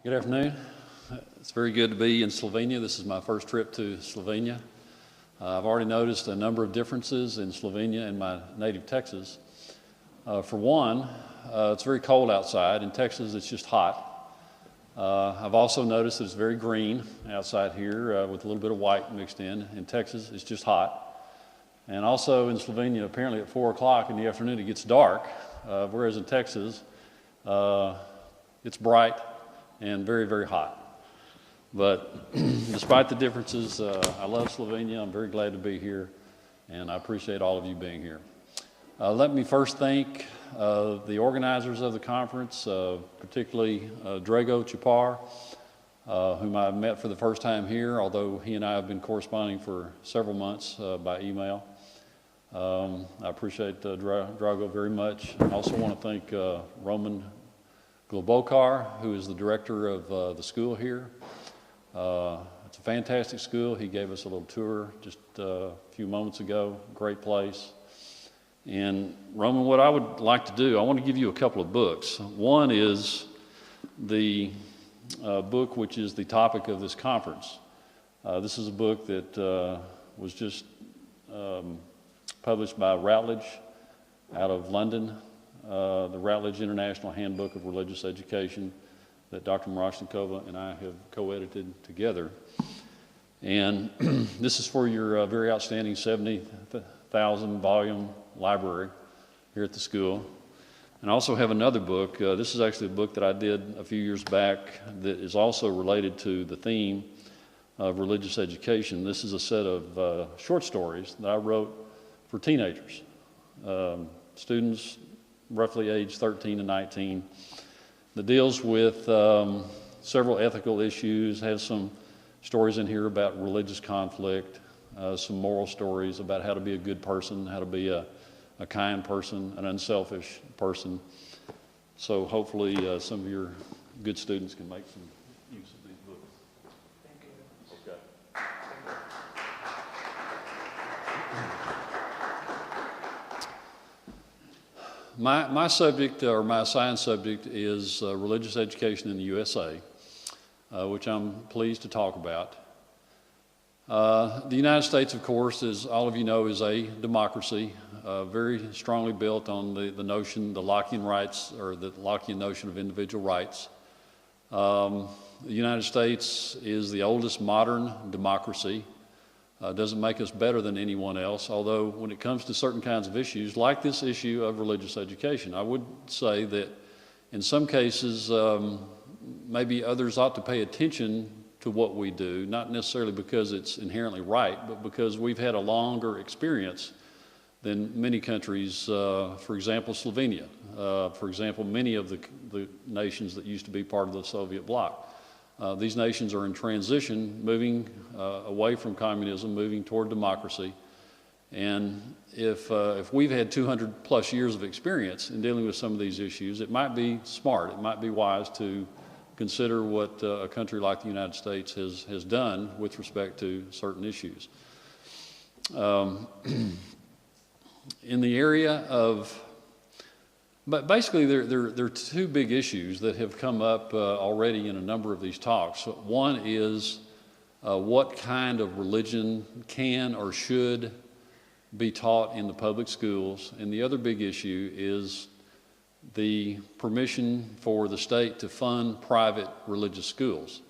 Good afternoon. It's very good to be in Slovenia. This is my first trip to Slovenia. I've already noticed a number of differences in Slovenia and my native Texas. For one, it's very cold outside. In Texas, it's just hot. I've also noticed that it's very green outside here with a little bit of white mixed in. In Texas, it's just hot. And also in Slovenia, apparently at 4 o'clock in the afternoon, it gets dark, whereas in Texas, it's bright and very, very hot. But despite the differences, I love Slovenia. I'm very glad to be here, and I appreciate all of you being here. Let me first thank the organizers of the conference, particularly Drago Chapar, whom I met for the first time here, although he and I have been corresponding for several months by email. I appreciate Drago very much. I also want to thank Roman Globokar, who is the director of the school here. It's a fantastic school. He gave us a little tour just a few moments ago. Great place. And Roman, what I would like to do, I want to give you a couple of books. One is the book which is the topic of this conference. This is a book that was just published by Routledge out of London, the Routledge International Handbook of Religious Education that Dr. Marashnikova and I have co-edited together. And this is for your very outstanding 70,000 volume library here at the school. And I also have another book. This is actually a book that I did a few years back that is also related to the theme of religious education. This is a set of short stories that I wrote for teenagers, students roughly age 13 to 19, that deals with several ethical issues, has some stories in here about religious conflict, some moral stories about how to be a good person, how to be a kind person, an unselfish person. So hopefully some of your good students can make some use of these books. Thank you. Okay. My subject, or my assigned subject, is religious education in the USA, which I'm pleased to talk about. The United States, of course, as all of you know, is a democracy, very strongly built on the notion, the Lockean rights, or the Lockean notion of individual rights. The United States is the oldest modern democracy. Doesn't make us better than anyone else, although when it comes to certain kinds of issues, like this issue of religious education, I would say that in some cases, maybe others ought to pay attention to what we do, not necessarily because it's inherently right, but because we've had a longer experience than many countries, for example, Slovenia, for example, many of the nations that used to be part of the Soviet bloc. These nations are in transition, moving away from communism, moving toward democracy. And if we've had 200 plus years of experience in dealing with some of these issues, it might be smart, it might be wise to consider what a country like the United States has done with respect to certain issues. In the area of, but basically there are two big issues that have come up already in a number of these talks. One is what kind of religion can or should be taught in the public schools, and the other big issue is the permission for the state to fund private religious schools.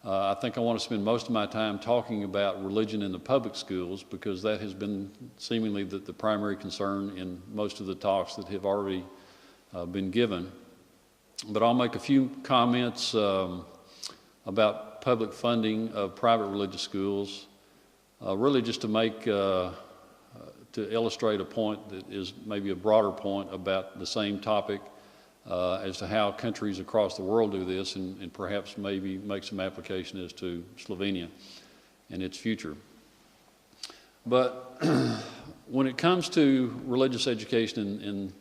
I think I want to spend most of my time talking about religion in the public schools because that has been seemingly the primary concern in most of the talks that have already been given. But I'll make a few comments about public funding of private religious schools, really just to make to illustrate a point that is maybe a broader point about the same topic as to how countries across the world do this, and perhaps maybe make some application as to Slovenia and its future. But when it comes to religious education in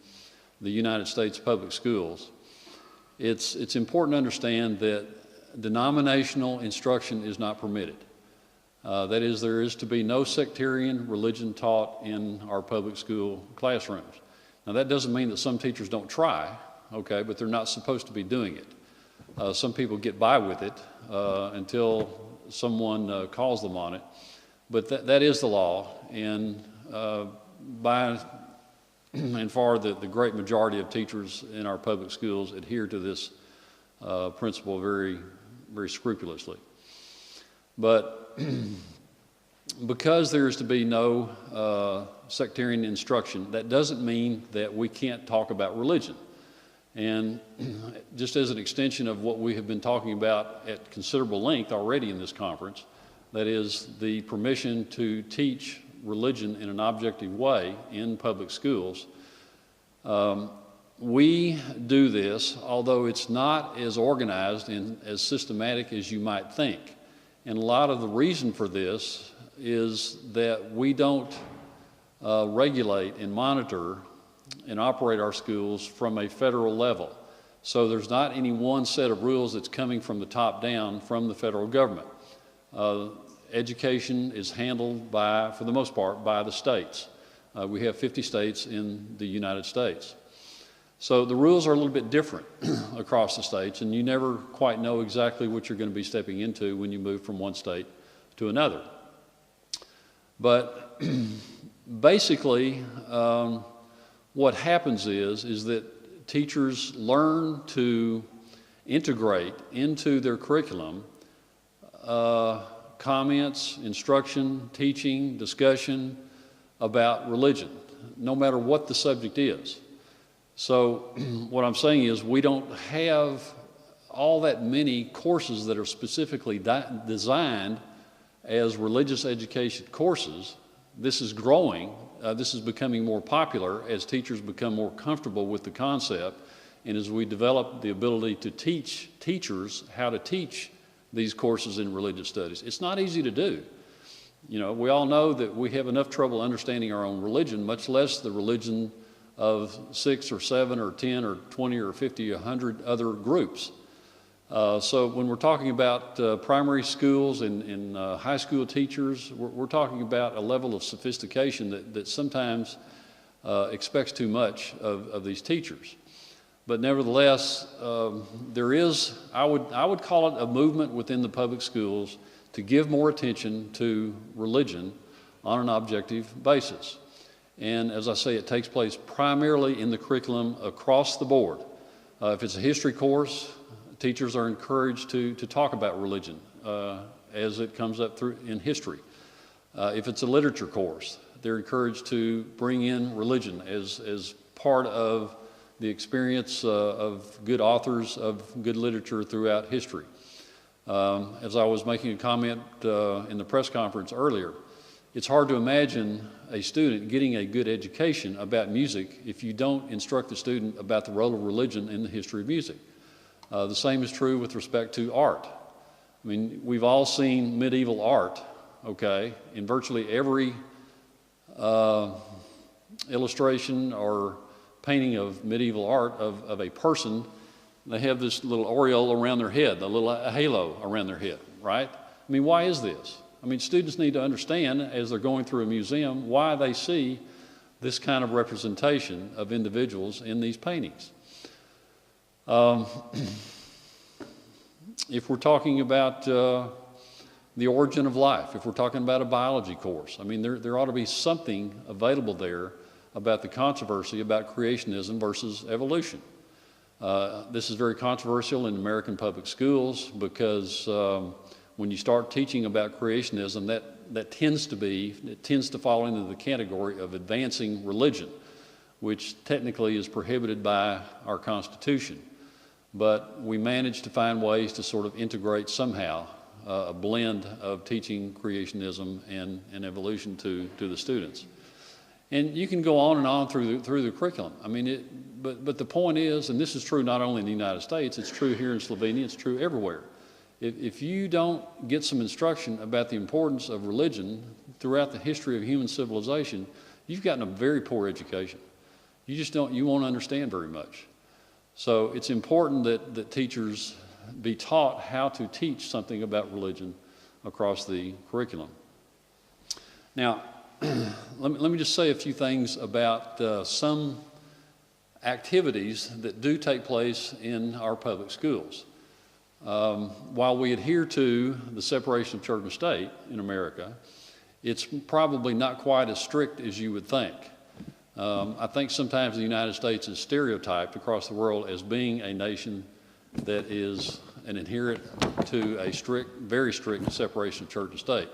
the United States public schools, it's important to understand that denominational instruction is not permitted. That is, there is to be no sectarian religion taught in our public school classrooms. Now, that doesn't mean that some teachers don't try, okay, but they're not supposed to be doing it. Some people get by with it until someone calls them on it. But that is the law, and by and far the great majority of teachers in our public schools adhere to this principle very, very scrupulously. But because there is to be no sectarian instruction, that doesn't mean that we can't talk about religion. And just as an extension of what we have been talking about at considerable length already in this conference, that is the permission to teach religion in an objective way in public schools. We do this, although it's not as organized and as systematic as you might think. And a lot of the reason for this is that we don't regulate and monitor and operate our schools from a federal level. So there's not any one set of rules that's coming from the top down from the federal government. Education is handled by, for the most part, by the states. We have 50 states in the United States. So the rules are a little bit different across the states, and you never quite know exactly what you're going to be stepping into when you move from one state to another. But basically, what happens is that teachers learn to integrate into their curriculum comments, instruction, teaching, discussion about religion, no matter what the subject is. So what I'm saying is we don't have all that many courses that are specifically designed as religious education courses. This is growing. This is becoming more popular as teachers become more comfortable with the concept, and as we develop the ability to teach teachers how to teach these courses in religious studies. It's not easy to do. You know, we all know that we have enough trouble understanding our own religion, much less the religion of 6 or 7 or 10 or 20 or 50 or 100 other groups. So when we're talking about primary schools and high school teachers, we're talking about a level of sophistication that sometimes expects too much of these teachers. But nevertheless, there is, I would call it a movement within the public schools to give more attention to religion on an objective basis. And as I say, it takes place primarily in the curriculum across the board. If it's a history course, teachers are encouraged to talk about religion as it comes up through in history. If it's a literature course, they're encouraged to bring in religion as part of the experience of good authors of good literature throughout history. As I was making a comment in the press conference earlier, it's hard to imagine a student getting a good education about music if you don't instruct the student about the role of religion in the history of music. The same is true with respect to art. I mean, we've all seen medieval art, okay? In virtually every illustration or painting of medieval art of a person, they have this little aureole around their head, a little halo around their head, right? I mean, why is this? I mean, students need to understand as they're going through a museum why they see this kind of representation of individuals in these paintings. If we're talking about the origin of life, if we're talking about a biology course, I mean, there ought to be something available there about the controversy about creationism versus evolution. This is very controversial in American public schools because when you start teaching about creationism, that tends to fall into the category of advancing religion, which technically is prohibited by our Constitution. But we managed to find ways to sort of integrate somehow a blend of teaching creationism and evolution to the students. And you can go on through the curriculum. I mean, but the point is, and this is true not only in the United States, it's true here in Slovenia, it's true everywhere. If you don't get some instruction about the importance of religion throughout the history of human civilization, you've gotten a very poor education. You won't understand very much. So it's important that teachers be taught how to teach something about religion across the curriculum. Now, let me just say a few things about some activities that do take place in our public schools. while we adhere to the separation of church and state in America, it's probably not quite as strict as you would think. I think sometimes the United States is stereotyped across the world as being a nation that is an adherent to a strict, very strict separation of church and state.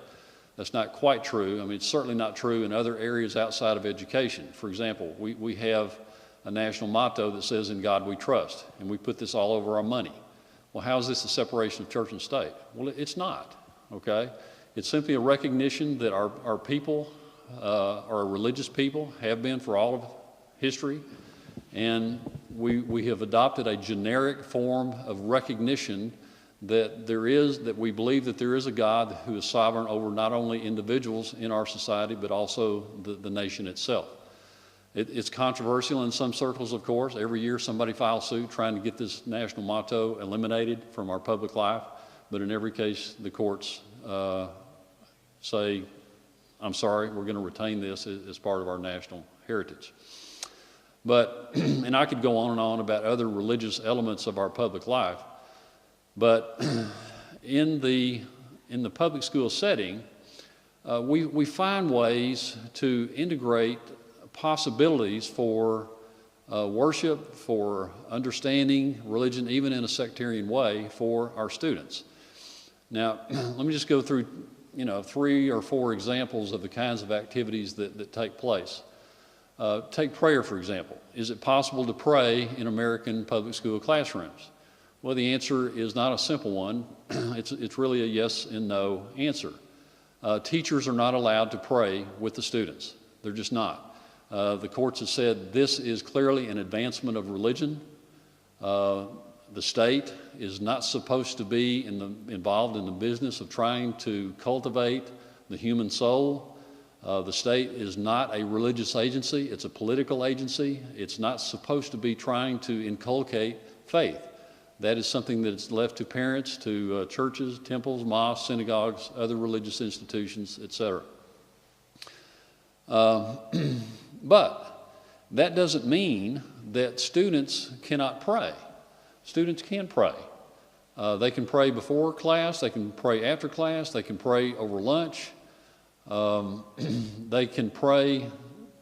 That's not quite true. I mean, it's certainly not true in other areas outside of education. For example, we have a national motto that says, "In God we trust," and we put this all over our money. Well, how is this a separation of church and state? Well, it's not, okay? It's simply a recognition that our people are a religious people, have been for all of history, and we have adopted a generic form of recognition that we believe that there is a God who is sovereign over not only individuals in our society, but also the nation itself. It's controversial in some circles, of course. Every year somebody files suit trying to get this national motto eliminated from our public life, but in every case the courts say, "I'm sorry, we're going to retain this as part of our national heritage." But, and I could go on and on about other religious elements of our public life, but in the public school setting, we find ways to integrate possibilities for worship, for understanding religion, even in a sectarian way, for our students. Now, let me just go through 3 or 4 examples of the kinds of activities that take place. Take prayer, for example. Is it possible to pray in American public school classrooms? Well, the answer is not a simple one. It's really a yes and no answer. Teachers are not allowed to pray with the students. They're just not. The courts have said this is clearly an advancement of religion. The state is not supposed to be involved in the business of trying to cultivate the human soul. The state is not a religious agency. It's a political agency. It's not supposed to be trying to inculcate faith. That is something that's left to parents, to churches, temples, mosques, synagogues, other religious institutions, etc. But that doesn't mean that students cannot pray. Students can pray. They can pray before class, they can pray after class, they can pray over lunch. They can pray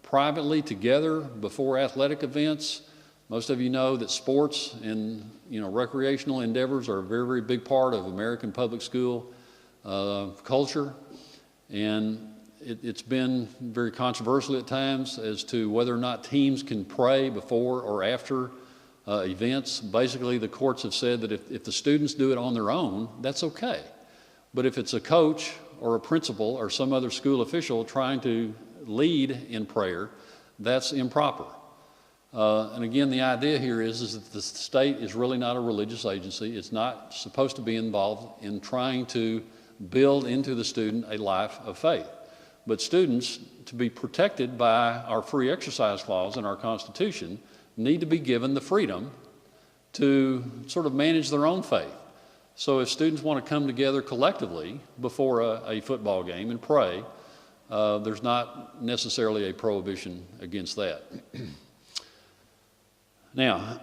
privately together before athletic events. Most of you know that sports and recreational endeavors are a very, very big part of American public school culture. And it's been very controversial at times as to whether or not teams can pray before or after events. Basically, the courts have said that if the students do it on their own, that's okay. But if it's a coach or a principal or some other school official trying to lead in prayer, that's improper. And again, the idea here is that the state is really not a religious agency. It's not supposed to be involved in trying to build into the student a life of faith. But students, to be protected by our free exercise clause in our Constitution, need to be given the freedom to sort of manage their own faith. So if students want to come together collectively before a football game and pray, there's not necessarily a prohibition against that. Now,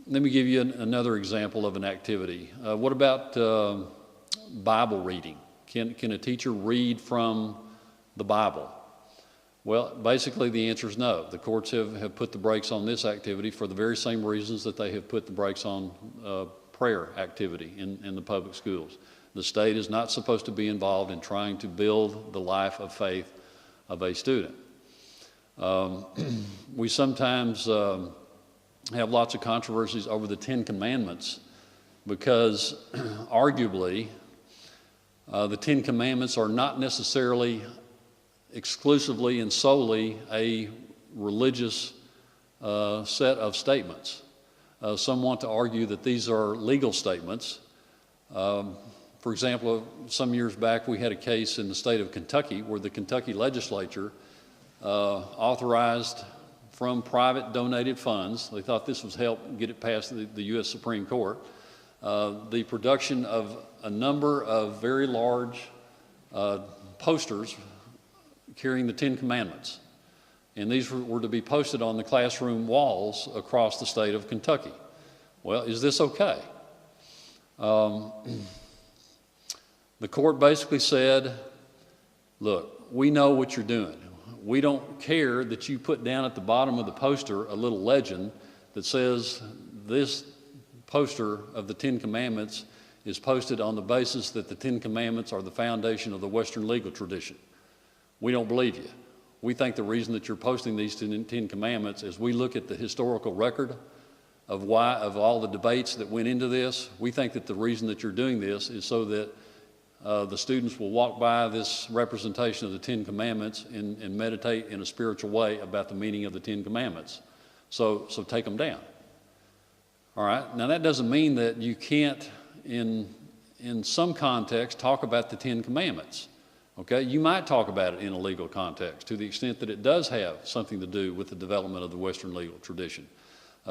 let me give you another example of an activity. What about Bible reading? Can a teacher read from the Bible? Well, basically the answer is no. The courts have put the brakes on this activity for the very same reasons that they have put the brakes on prayer activity in the public schools. The state is not supposed to be involved in trying to build the life of faith of a student. We sometimes have lots of controversies over the 10 Commandments because arguably the 10 Commandments are not necessarily exclusively and solely a religious set of statements. Some want to argue that these are legal statements. For example, some years back we had a case in the state of Kentucky where the Kentucky legislature authorized from private donated funds, they thought this was help get it past the U.S. Supreme Court, the production of a number of very large posters carrying the 10 Commandments. And these were to be posted on the classroom walls across the state of Kentucky. Well, is this okay? The court basically said, look, we know what you're doing. We don't care that you put down at the bottom of the poster a little legend that says this poster of the Ten Commandments is posted on the basis that the Ten Commandments are the foundation of the Western legal tradition. We don't believe you. We think the reason that you're posting these Ten Commandments is we look at the historical record of all the debates that went into this. We think that the reason that you're doing this is so that the students will walk by this representation of the Ten Commandments and meditate in a spiritual way about the meaning of the Ten Commandments. So take them down. All right. Now that doesn't mean that you can't, in some context, talk about the Ten Commandments. Okay. You might talk about it in a legal context to the extent that it does have something to do with the development of the Western legal tradition.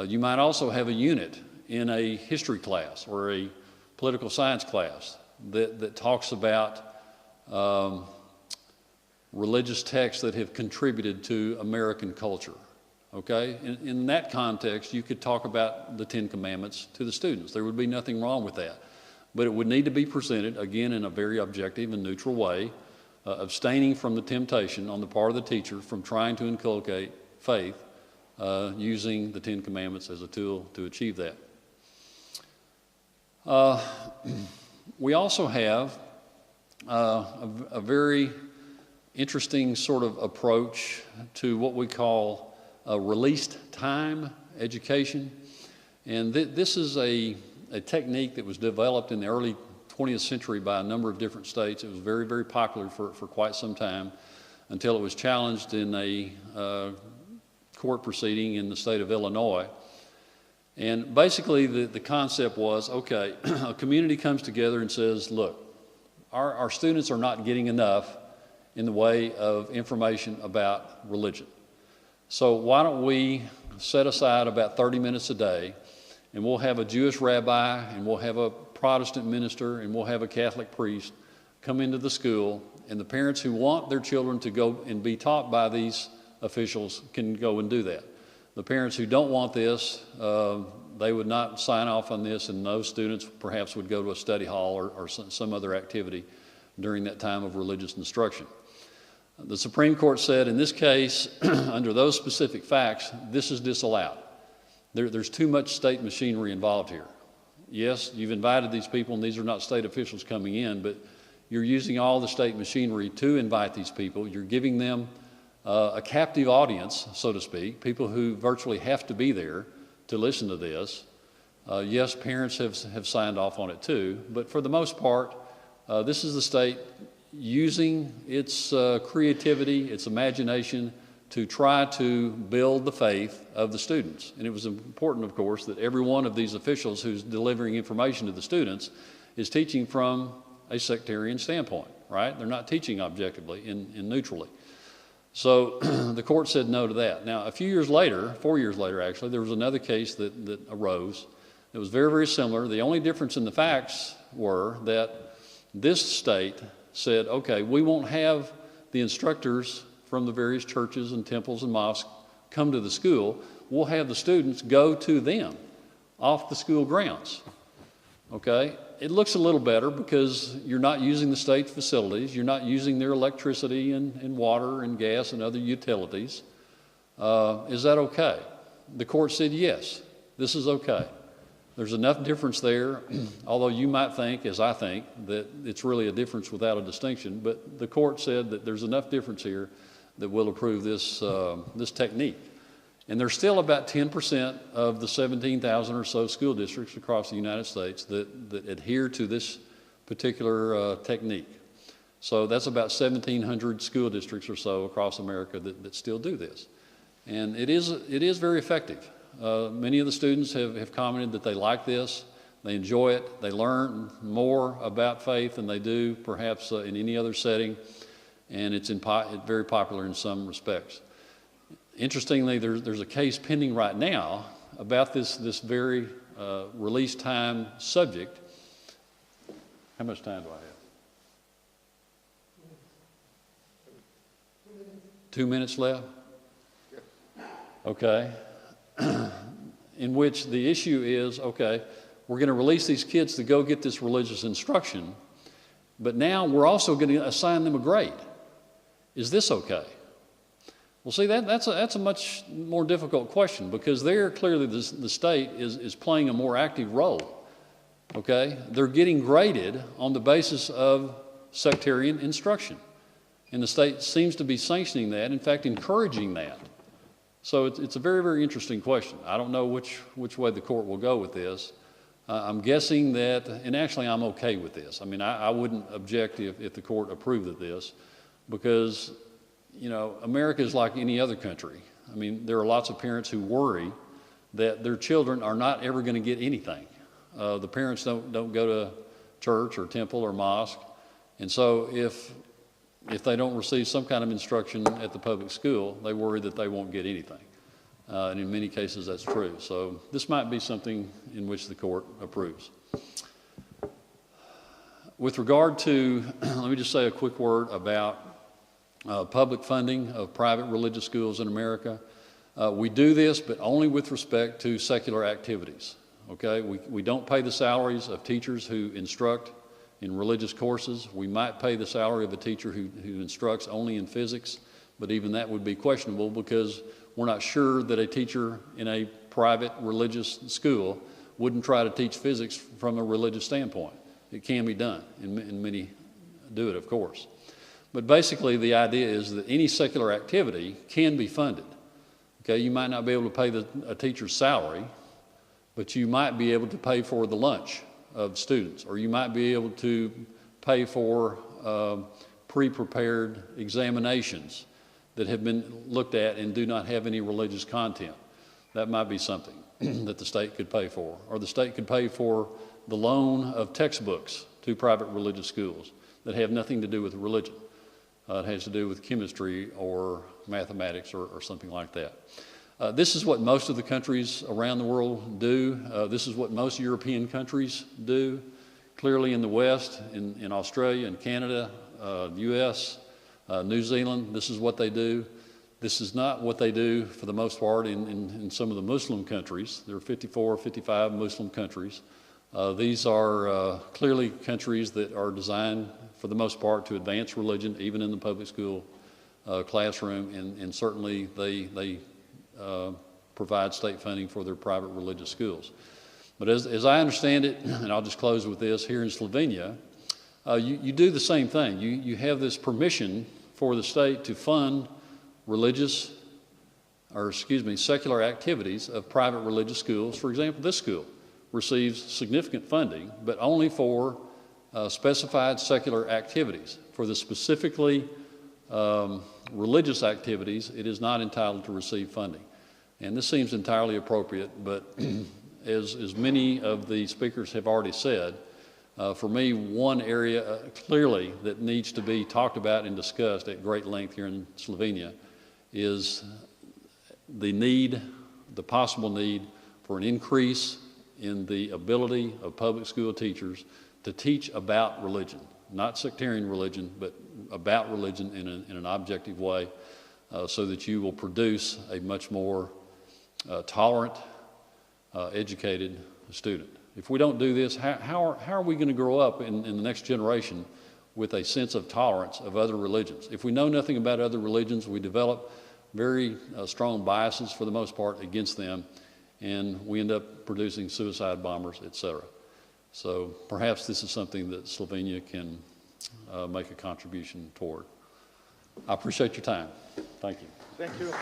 You might also have a unit in a history class or a political science class that talks about religious texts that have contributed to American culture. Okay? In that context, you could talk about the Ten Commandments to the students. There would be nothing wrong with that. But it would need to be presented, again, in a very objective and neutral way, abstaining from the temptation on the part of the teacher from trying to inculcate faith using the Ten Commandments as a tool to achieve that. We also have a very interesting sort of approach to what we call released time education. And this is a technique that was developed in the early 20th century by a number of different states. It was very, very popular for quite some time until it was challenged in a court proceeding in the state of Illinois. And basically the concept was, okay, a community comes together and says, look, our students are not getting enough in the way of information about religion. So why don't we set aside about 30 minutes a day, and we'll have a Jewish rabbi, and we'll have a Protestant minister, and we'll have a Catholic priest come into the school, and the parents who want their children to go and be taught by these officials can go and do that. The parents who don't want this, they would not sign off on this, and those students perhaps would go to a study hall or some other activity during that time of religious instruction. The Supreme Court said in this case, under those specific facts, this is disallowed. There's too much state machinery involved here. Yes, you've invited these people, and these are not state officials coming in, but you're using all the state machinery to invite these people. You're giving them a captive audience, so to speak, people who virtually have to be there to listen to this. Yes, parents have signed off on it too, but for the most part, this is the state using its creativity, its imagination to try to build the faith of the students. And it was important, of course, that every one of these officials who's delivering information to the students is teaching from a sectarian standpoint, right? They're not teaching objectively and neutrally. So the court said no to that. Now, a few years later, 4 years later actually, there was another case that arose. It was very, very similar. The only difference in the facts were that this state said, okay, we won't have the instructors from the various churches and temples and mosques come to the school. We'll have the students go to them off the school grounds. Okay? It looks a little better because you're not using the state facilities. You're not using their electricity and water and gas and other utilities. Is that okay? The court said yes, this is okay. There's enough difference there, although you might think, as I think, that it's really a difference without a distinction, but the court said that there's enough difference here that we'll approve this technique. And there's still about 10% of the 17,000 or so school districts across the United States that adhere to this particular technique. So that's about 1,700 school districts or so across America that still do this. And it is very effective. Many of the students have commented that they like this, they enjoy it, they learn more about faith than they do perhaps in any other setting, and it's very popular in some respects. Interestingly, there's a case pending right now about this very release time subject. How much time do I have? 2 minutes left? Okay. In which the issue is, okay, we're going to release these kids to go get this religious instruction, but now we're also going to assign them a grade. Is this okay? Well, see, that's a much more difficult question, because there clearly the state is playing a more active role, okay? They're getting graded on the basis of sectarian instruction, and the state seems to be sanctioning that, in fact, encouraging that. So it's a very, very interesting question. I don't know which way the court will go with this. I'm guessing that, and actually I'm okay with this. I mean, I wouldn't object if the court approved of this, because, you know, America is like any other country. I mean, there are lots of parents who worry that their children are not ever going to get anything. The parents don't go to church or temple or mosque, and so if they don't receive some kind of instruction at the public school, they worry that they won't get anything. And in many cases, that's true. So this might be something in which the court approves. With regard to, let me just say a quick word about public funding of private religious schools in America. We do this, but only with respect to secular activities. Okay, we don't pay the salaries of teachers who instruct in religious courses. We might pay the salary of a teacher who instructs only in physics, but even that would be questionable, because we're not sure that a teacher in a private religious school wouldn't try to teach physics from a religious standpoint. It can be done, and many do it, of course. But basically, the idea is that any secular activity can be funded. Okay, you might not be able to pay a teacher's salary, but you might be able to pay for the lunch of students, or you might be able to pay for pre-prepared examinations that have been looked at and do not have any religious content. That might be something that the state could pay for. Or the state could pay for the loan of textbooks to private religious schools that have nothing to do with religion. It has to do with chemistry or mathematics or something like that. This is what most of the countries around the world do. This is what most European countries do. Clearly in the West, in Australia and Canada, US, New Zealand, this is what they do. This is not what they do for the most part in some of the Muslim countries. There are 54, 55 Muslim countries. These are clearly countries that are designed for the most part to advance religion, even in the public school classroom, and certainly they provide state funding for their private religious schools. But as I understand it, and I'll just close with this, here in Slovenia, you do the same thing. You have this permission for the state to fund secular activities of private religious schools. For example, this school receives significant funding, but only for specified secular activities. For the specifically religious activities, it is not entitled to receive funding. And this seems entirely appropriate, but as many of the speakers have already said, for me, one area clearly that needs to be talked about and discussed at great length here in Slovenia is the possible need for an increase in the ability of public school teachers to teach about religion, not sectarian religion, but about religion in an objective way, so that you will produce a much more tolerant, educated student. If we don't do this, how are we going to grow up in the next generation with a sense of tolerance of other religions? If we know nothing about other religions, we develop very strong biases for the most part against them, and we end up producing suicide bombers, etc. So perhaps this is something that Slovenia can make a contribution toward. I appreciate your time. Thank you. Thank you.